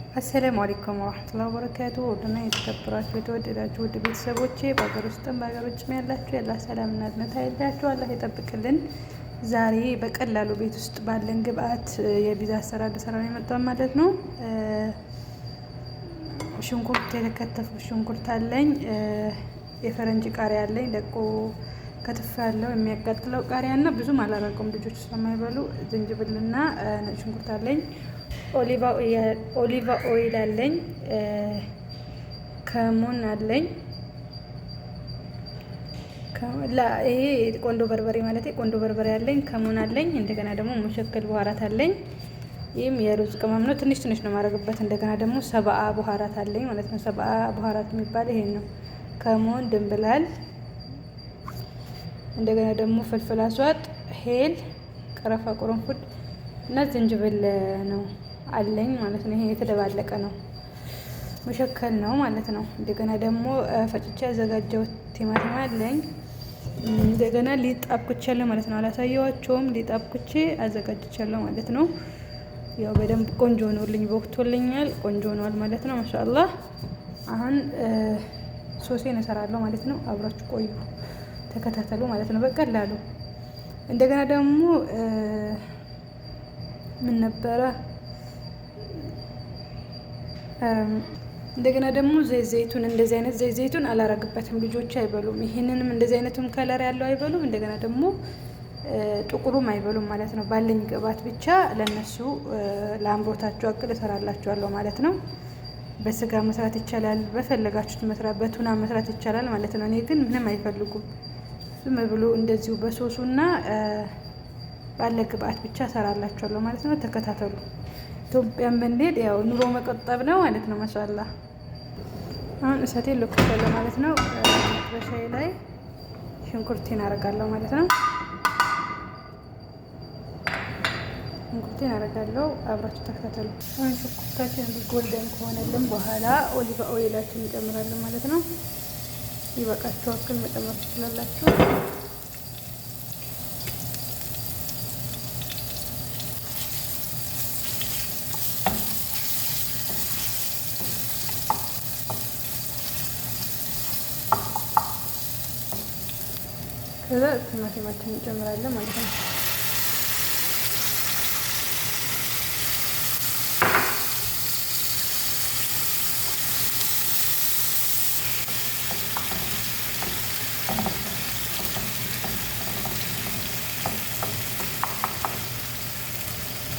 አሰላሙ አለይኩም ወራህመቱላሂ ወበረካቱ። ወደና የተከበራችሁ የተወደዳችሁ ውድ ቤተሰቦቼ በሀገር ውስጥም በሀገር ውጭም ያላችሁ ያላ ሰላምና እዝነት አይለያችሁ፣ አላህ ይጠብቅልን። ዛሬ በቀላሉ ቤት ውስጥ ባለን ግብአት የፒዛ አሰራር ልሰራ ነው የመጣው ማለት ነው። ሽንኩርት፣ የተከተፈ ሽንኩርት አለኝ፣ የፈረንጅ ቃሪያ አለኝ፣ ደቆ ከትፍ ያለው የሚያቃጥለው ቃሪያና ብዙም አላረቀውም ልጆች ስለማይበሉ፣ ዝንጅብልና ነጭ ሽንኩርት አለኝ፣ ኦሊቫ ኦይል አለኝ፣ ከሙን አለኝ። ይሄ ቆንዶ በርበሬ ማለት ቆንዶ በርበሬ አለኝ፣ ከሙን አለኝ። እንደገና ደግሞ ሙሸከል በኋራት አለኝ። ይህም የሩዝ ቅመም ነው። ትንሽ ትንሽ ነው የማደርግበት። እንደገና ደግሞ ሰብአ በኋራት አለኝ ማለት ነው። ሰብአ በኋራት የሚባል ይሄን ነው። ከሙን፣ ድንብላል፣ እንደገና ደግሞ ፍልፍል አስዋጥ፣ ሄል፣ ቀረፋ፣ ቁርንፉድ እና ዝንጅብል ነው አለኝ ማለት ነው። ይሄ የተደባለቀ ነው፣ ሙሸከል ነው ማለት ነው። እንደገና ደግሞ ፈጭቼ ያዘጋጀሁት ቲማቲም አለኝ። እንደገና ሊጥ አብኩቻለሁ ማለት ነው። አላሳየዋቸውም። ሊጥ አብኩቼ አዘጋጅቻለሁ ማለት ነው። ያው በደንብ ቆንጆ ሆኖልኝ ቦክቶልኛል። ቆንጆ ሆኗል ማለት ነው። ማሻአላህ። አሁን ሶሴን እሰራለሁ ማለት ነው። አብራችሁ ቆዩ፣ ተከታተሉ ማለት ነው በቀላሉ። እንደገና ደግሞ ምን ነበረ እንደገና ደግሞ ዘይቱን እንደዚህ አይነት ዘይቱን አላረግበትም፣ ልጆች አይበሉም። ይሄንንም እንደዚህ አይነቱን ከለር ያለው አይበሉም። እንደገና ደግሞ ጥቁሩም አይበሉም ማለት ነው። ባለኝ ግብአት ብቻ ለነሱ ለአምሮታቸው አቅል እሰራላችኋለሁ ማለት ነው። በስጋ መስራት ይቻላል፣ በፈለጋችሁት መስራት፣ በቱና መስራት ይቻላል ማለት ነው። እኔ ግን ምንም አይፈልጉም። ዝም ብሎ እንደዚሁ በሶሱና ባለ ግብአት ብቻ እሰራላችኋለሁ ማለት ነው። ተከታተሉ። ኢትዮጵያን ብንሄድ ያው ኑሮ መቆጠብ ነው ማለት ነው። ማሻአላህ። አሁን እሳቴን ለኩሻለሁ ማለት ነው። መጥበሻዬ ላይ ሽንኩርቴን አደርጋለሁ ማለት ነው። ሽንኩርቴን አደርጋለሁ፣ አብራችሁ ተከታተሉ። አሁን ሽንኩርታችን ጎልደን ከሆነልን በኋላ ኦሊቫ ኦይላችን እንጨምራለን ማለት ነው። ይበቃችሁ አክል መጨመር ትችላላችሁ። ከዛ ቲማቲማችን እንጨምራለን ማለት ነው።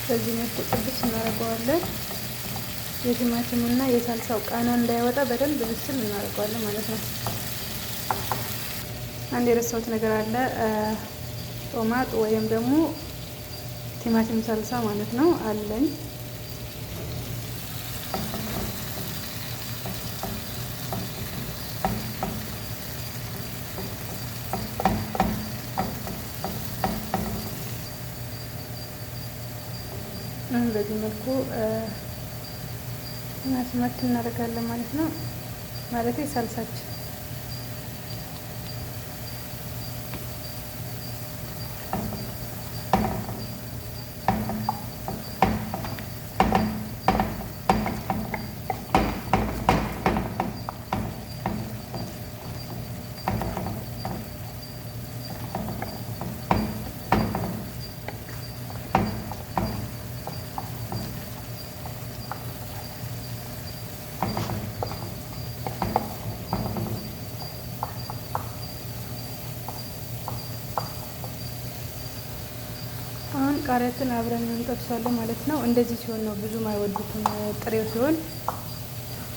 በዚህ መልኩ ጥብስ እናደርገዋለን። የቲማቲሙና የሳልሳው ቃና እንዳይወጣ በደንብ ብስል እናደርገዋለን ማለት ነው። አንድ የረሳሁት ነገር አለ። ጦማጥ ወይም ደግሞ ቲማቲም ሳልሳ ማለት ነው አለኝ። በዚህ መልኩ ቲማቲማችን እናደርጋለን ማለት ነው። ማለት ሳልሳችን ቃሪያችን አብረን እንጠብሳለን ማለት ነው። እንደዚህ ሲሆን ነው ብዙም አይወዱትም። ጥሬው ሲሆን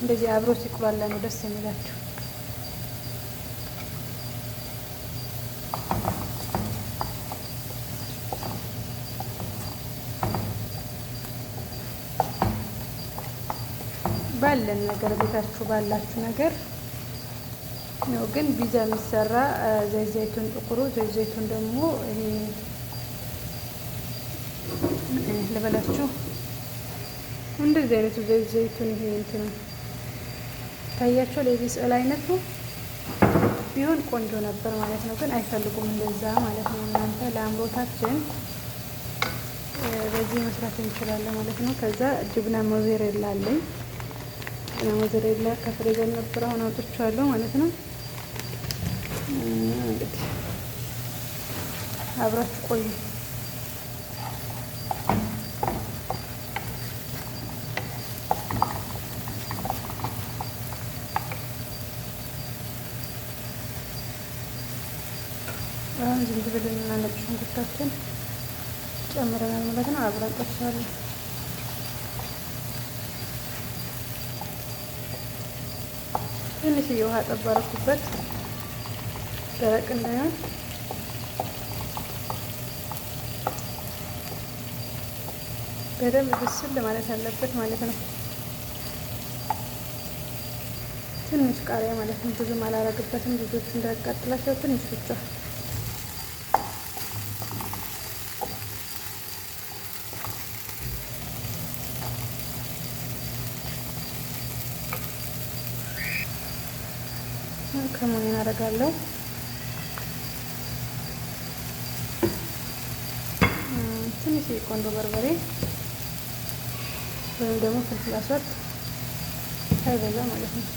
እንደዚህ አብሮ ሲቁላላ ነው ደስ የሚላቸው። ባለን ነገር ቤታችሁ ባላችሁ ነገር ነው። ግን ፒዛ የሚሰራ ዘይቱን ጥቁሩ ዘይቱን ደግሞ ይሄ ልበላችሁ እንደዚህ አይነቱ ዘይቱን ይሄ እንትን ታያቸው ለዚህ ስዕል አይነቱ ቢሆን ቆንጆ ነበር ማለት ነው። ግን አይፈልጉም እንደዛ ማለት ነው። እናንተ ለአምሮታችን በዚህ መስራት እንችላለን ማለት ነው። ከዛ ጅብና ሞዘሬላ አለኝ ሞዘሬላ ከፍሬዘር ነበር፣ አሁን አውጥቼዋለሁ ማለት ነው። እንግዲህ አብራችሁ ቆዩ። አሁን ዝንጅብልና ነጭ ሽንኩርታችን ጨምረናል ማለት ነው። አብረን ጠብሰዋለን። ትንሽዬ ውሃ ጠብ አደረኩበት ደረቅ እንዳይሆን። በደንብ ብስል ማለት አለበት ማለት ነው። ትንሽ ቃሪያ ማለት ነው፣ ብዙም አላረግበትም ልጆቹ እንዳያቃጥላቸው ትንሽ ብቻ። ከሙን እናደርጋለሁ። ትንሽ ቆንጆ በርበሬ ወይም ደግሞ ፍልፍል አስወጥ ሳይበዛ ማለት ነው።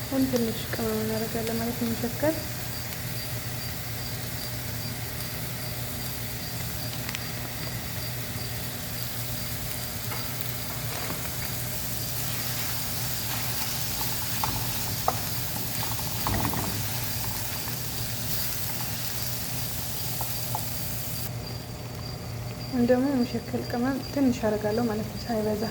አሁን ትንሽ ቅመም እናደርጋለን ማለት ነው። የሚሸከል ደግሞ የሚሸከል ቅመም ትንሽ አደርጋለሁ ማለት ነው፣ ሳይበዛ።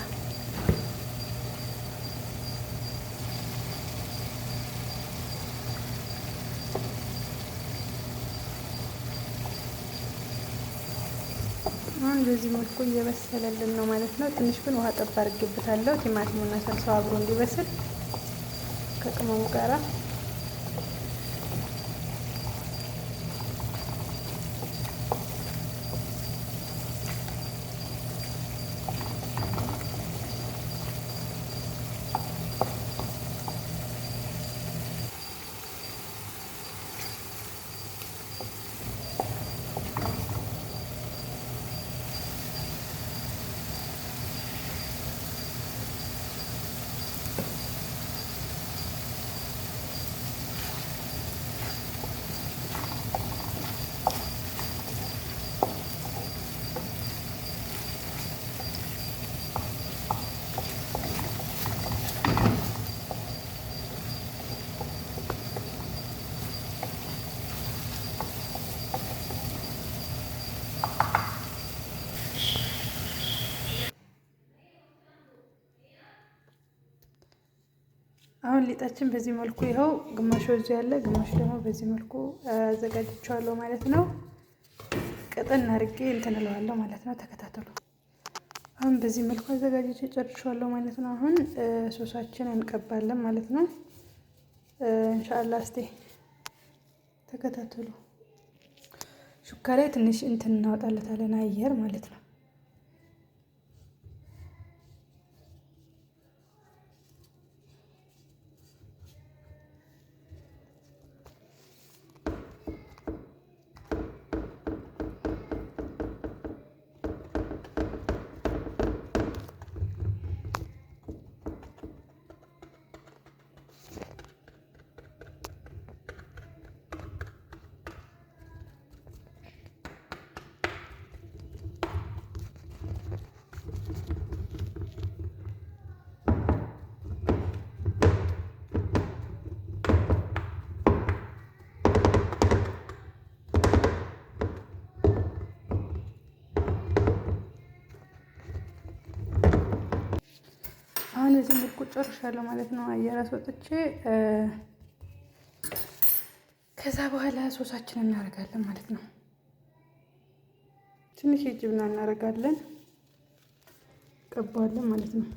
አሁን በዚህ መልኩ እየበሰለልን ነው ማለት ነው። ትንሽ ግን ውሃ ጠብ አድርጌበታለሁ፣ ቲማቲሙና ሰልሳው አብሮ እንዲበስል ከቅመሙ ጋራ። አሁን ሊጣችን በዚህ መልኩ ይኸው ግማሹ እዚህ ያለ ግማሹ ደግሞ በዚህ መልኩ አዘጋጅቼዋለሁ ማለት ነው። ቀጠን አድርጌ እንትን እለዋለሁ ማለት ነው። ተከታተሉ። አሁን በዚህ መልኩ አዘጋጅቼ ጨርሼዋለሁ ማለት ነው። አሁን ሶሳችን እንቀባለን ማለት ነው። ኢንሻአላህ እስቲ ተከታተሉ። ሹካ ላይ ትንሽ እንትን እናወጣለታለን አየር ማለት ነው። አሁን እዚህ መልኩ ጨርሻለሁ ማለት ነው። አየር አስወጥቼ ከዛ በኋላ ሶሳችንን እናደርጋለን ማለት ነው። ትንሽ ጅብና እናደርጋለን፣ ቀባዋለን ማለት ነው።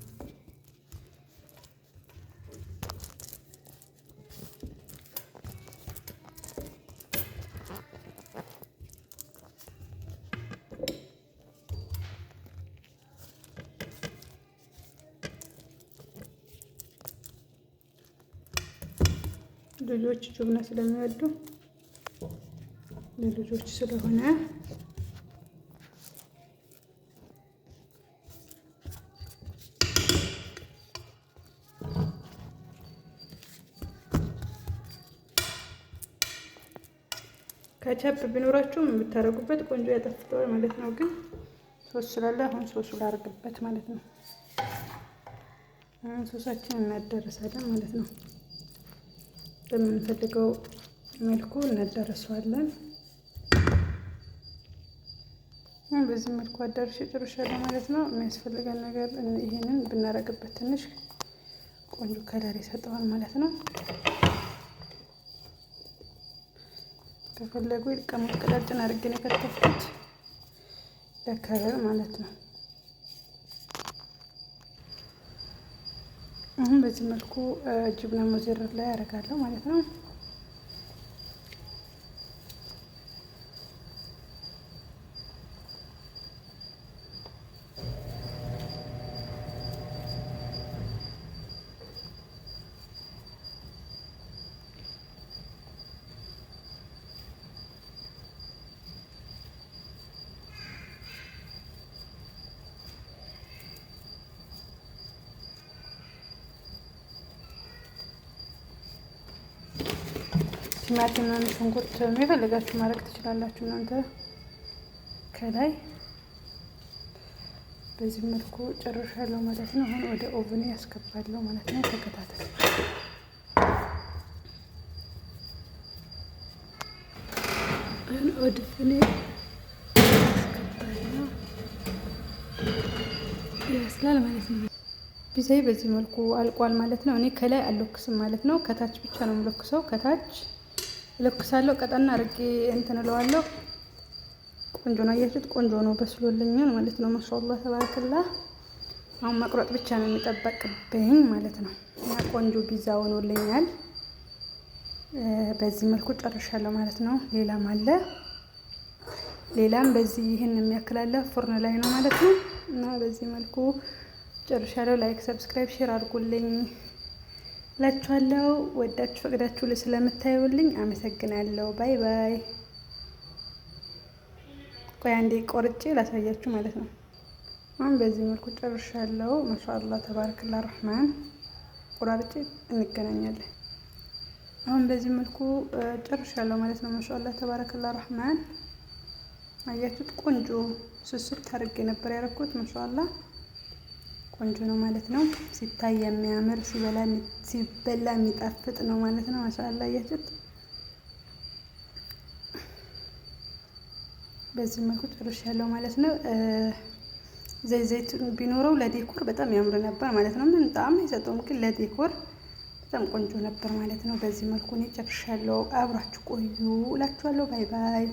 ልጆች ጁብና ስለሚወዱ ለልጆች ስለሆነ ከቻፕ ቢኖራችሁም የምታረጉበት ቆንጆ ያጠፍተዋል ማለት ነው። ግን ሶስ ስላለ አሁን ሶሱ ላርግበት ማለት ነው። አሁን ሶሳችንን እናደርሳለን ማለት ነው። በምንፈልገው መልኩ እናደርሰዋለን። በዚህ መልኩ አዳርሼ ጨርሻለሁ ማለት ነው። የሚያስፈልገን ነገር ይሄንን ብናረግበት ትንሽ ቆንጆ ከለር ይሰጠዋል ማለት ነው። ከፈለጉ ይቀመጥ ቀጫጭን አድርጌ ነው የከተፍኩት ለከለር ማለት ነው። አሁን በዚህ መልኩ ጅብና ሞዘሬላ ላይ አደርጋለሁ ማለት ነው። ቲማቲም እና ሽንኩርት የፈለጋችሁ ማድረግ ትችላላችሁ እናንተ ከላይ። በዚህ መልኩ ጨርሻለሁ ማለት ነው። አሁን ወደ ኦቭን ያስገባለሁ ማለት ነው። ተከታተሉ። ወደ ኦቭን ያስገባለሁ ይመስላል ማለት ነው። ፒዛዬ በዚህ መልኩ አልቋል ማለት ነው። እኔ ከላይ አልለኩስም ማለት ነው። ከታች ብቻ ነው የምለኩሰው። ከታች እለኩሳለሁ። ቀጠና አድርጌ እንትን እለዋለሁ። ቆንጆ ነው፣ አያችሁት? ቆንጆ ነው፣ በስሎልኛል ማለት ነው። ማሻአላህ ተባረከላህ። አሁን መቁረጥ ብቻ ነው የሚጠበቅብኝ ማለት ነው። ቆንጆ ፒዛ ሆኖልኛል። በዚህ መልኩ ጨርሻለሁ ማለት ነው። ሌላም አለ፣ ሌላም በዚህ ይህን የሚያክላለ ፉርን ላይ ነው ማለት ነው። እና በዚህ መልኩ ጨርሻለሁ። ላይክ፣ ሰብስክራይብ፣ ሼር አድርጉልኝ እላችኋለሁ። ወዳችሁ ፈቅዳችሁ ስለምታዩልኝ አመሰግናለሁ። ባይ ባይ። ቆይ አንዴ ቆርጬ ላሳያችሁ ማለት ነው። አሁን በዚህ መልኩ ጨርሻለሁ። ማሻአላህ ተባረከላ ረህማን። ቆራርጬ እንገናኛለን። አሁን በዚህ መልኩ ጨርሻለሁ ማለት ነው። ማሻአላህ ተባረከላ ረህማን። አያችሁት? ቆንጆ ስስት አድርጌ ነበር ያደረኩት። ማሻአላህ ቆንጆ ነው ማለት ነው። ሲታይ የሚያምር ሲበላ የሚጣፍጥ ነው ማለት ነው። ማሻአላህ አያችሁት? በዚህ መልኩ ጨርሻለሁ ማለት ነው። ዘይት ቢኖረው ለዴኮር በጣም ያምር ነበር ማለት ነው። ምን ጣዕም አይሰጠውም፣ ግን ለዴኮር በጣም ቆንጆ ነበር ማለት ነው። በዚህ መልኩ እኔ ጨርሻለሁ። አብራችሁ ቆዩ እላችኋለሁ። ባይ ባይ።